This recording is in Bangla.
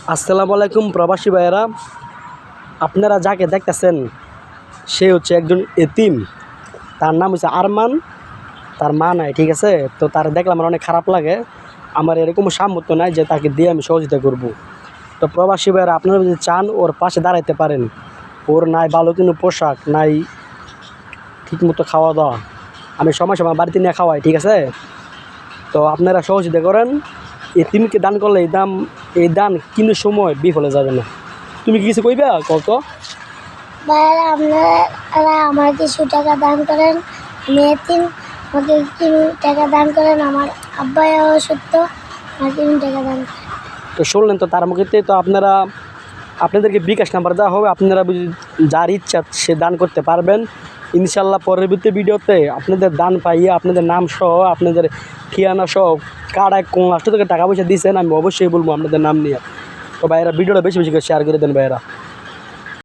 আসসালামু আলাইকুম প্রবাসী ভাইয়েরা, আপনারা যাকে দেখতেছেন সে হচ্ছে একজন এতিম। তার নাম হচ্ছে আরমান। তার মা নাই, ঠিক আছে। তো তার দেখলে আমার অনেক খারাপ লাগে। আমার এরকম সামর্থ্য নাই যে তাকে দিয়ে আমি সহযোগিতা করব। তো প্রবাসী ভাইয়েরা, আপনারা যদি চান ওর পাশে দাঁড়াইতে পারেন। ওর নাই ভালো কোনো পোশাক নাই, ঠিকমতো খাওয়া দাওয়া, আমি সময় সময় বাড়িতে নিয়ে খাওয়াই, ঠিক আছে। তো আপনারা সহযোগিতা করেন। এতিমকে দান করলে এই দান কিন্তু সময় বিফলে যাবে না। তুমি কি কিছু কইবা কত? ভাইয়ারা, আপনারা আমার কিছু টাকা দান করেন। আমি এতিম, আমাকে কিছু টাকা দান করেন। আমার আব্বাই অসুস্থ, আমার কিছু টাকা দান করেন। তো শুনলেন তো তার মুখেতে। তো আপনাদেরকে বিকাশ নাম্বার দেওয়া হবে, আপনারা যার ইচ্ছা সে দান করতে পারবেন। ইনশাল্লাহ পরবর্তী ভিডিওতে আপনাদের দান পাইয়ে আপনাদের নাম সহ, আপনাদের ঠিকানা সহ, কারা কোন রাষ্ট্র থেকে টাকা পয়সা দিয়েছেন আমি অবশ্যই বলবো আপনাদের নাম নিয়ে। তো ভাইয়েরা, ভিডিওটা বেশি বেশি করে শেয়ার করে দেন ভাইয়েরা।